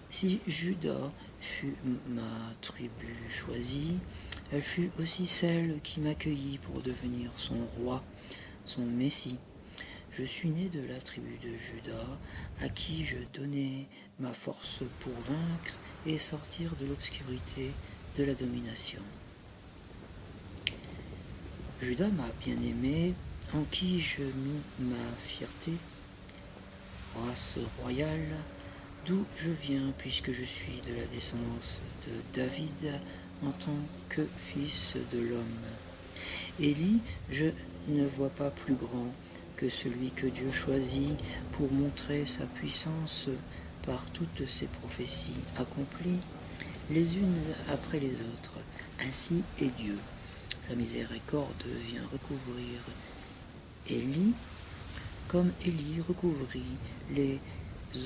Si Juda fut ma tribu choisie, elle fut aussi celle qui m'accueillit pour devenir son roi, son Messie. Je suis né de la tribu de Juda, à qui je donnais ma force pour vaincre et sortir de l'obscurité de la domination. Juda m'a bien aimé, en qui je mis ma fierté, race royale, d'où je viens, puisque je suis de la descendance de David en tant que fils de l'homme. Élie, je ne vois pas plus grand que celui que Dieu choisit pour montrer sa puissance par toutes ses prophéties accomplies, les unes après les autres. Ainsi est Dieu. Sa miséricorde vient recouvrir Élie, comme Élie recouvrit les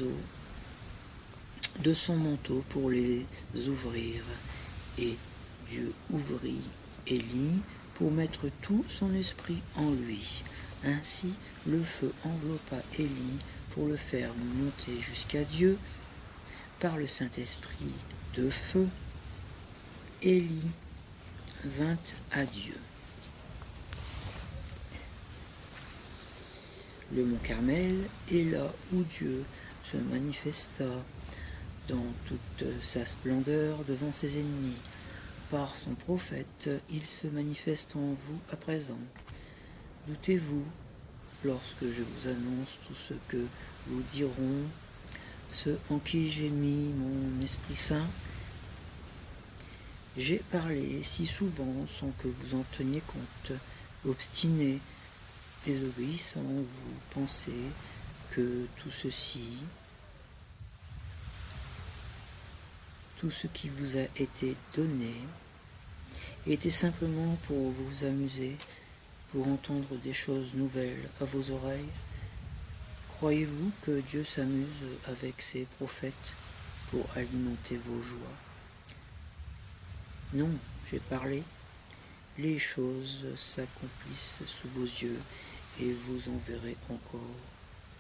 eaux de son manteau pour les ouvrir. Et Dieu ouvrit Élie pour mettre tout son esprit en lui. Ainsi, le feu enveloppa Élie pour le faire monter jusqu'à Dieu. Par le Saint-Esprit de feu, Élie vint à Dieu. Le mont Carmel est là où Dieu se manifesta dans toute sa splendeur devant ses ennemis. Par son prophète, il se manifeste en vous à présent. Doutez-vous lorsque je vous annonce tout ce que vous diront ceux en qui j'ai mis mon Esprit Saint? J'ai parlé si souvent sans que vous en teniez compte. Obstiné, désobéissant, vous pensez que tout ceci, tout ce qui vous a été donné, était simplement pour vous amuser, pour entendre des choses nouvelles à vos oreilles. Croyez-vous que Dieu s'amuse avec ses prophètes pour alimenter vos joies? Non, j'ai parlé. Les choses s'accomplissent sous vos yeux et vous en verrez encore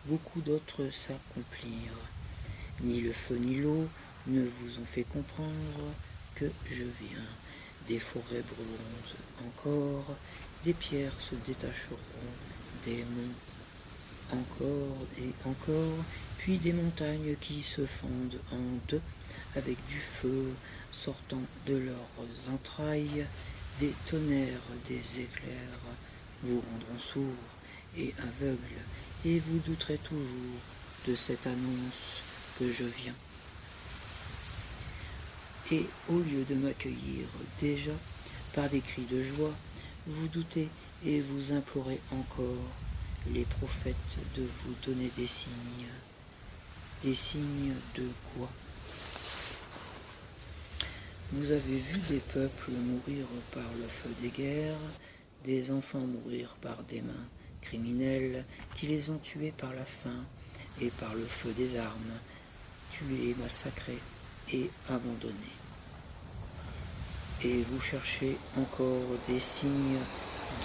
beaucoup d'autres s'accomplir. Ni le feu ni l'eau ne vous ont fait comprendre que je viens. Des forêts brûleront encore, des pierres se détacheront des monts, encore et encore, puis des montagnes qui se fondent en deux, avec du feu sortant de leurs entrailles, des tonnerres, des éclairs vous rendront sourds et aveugles, et vous douterez toujours de cette annonce que je viens. Et au lieu de m'accueillir déjà par des cris de joie, vous doutez et vous implorez encore les prophètes de vous donner des signes. Des signes de quoi? Vous avez vu des peuples mourir par le feu des guerres, des enfants mourir par des mains criminelles qui les ont tués par la faim et par le feu des armes, tués, massacrés et abandonnés. Et vous cherchez encore des signes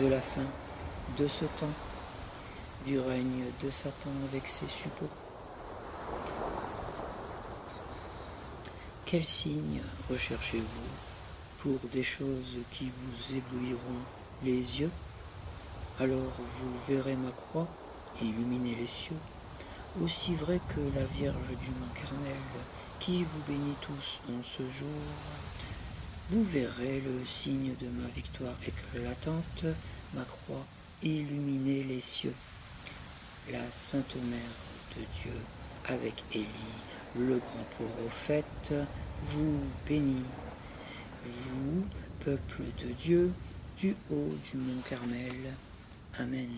de la fin de ce temps, du règne de Satan avec ses suppôts. Quel signe recherchez-vous pour des choses qui vous éblouiront les yeux? Alors vous verrez ma croix illuminer les cieux, aussi vrai que la Vierge du Mont Carmel, qui vous bénit tous en ce jour. vous verrez le signe de ma victoire éclatante, ma croix illuminer les cieux. La Sainte Mère de Dieu, avec Élie, le grand prophète, vous bénit. Vous, peuple de Dieu, du haut du mont Carmel. Amen.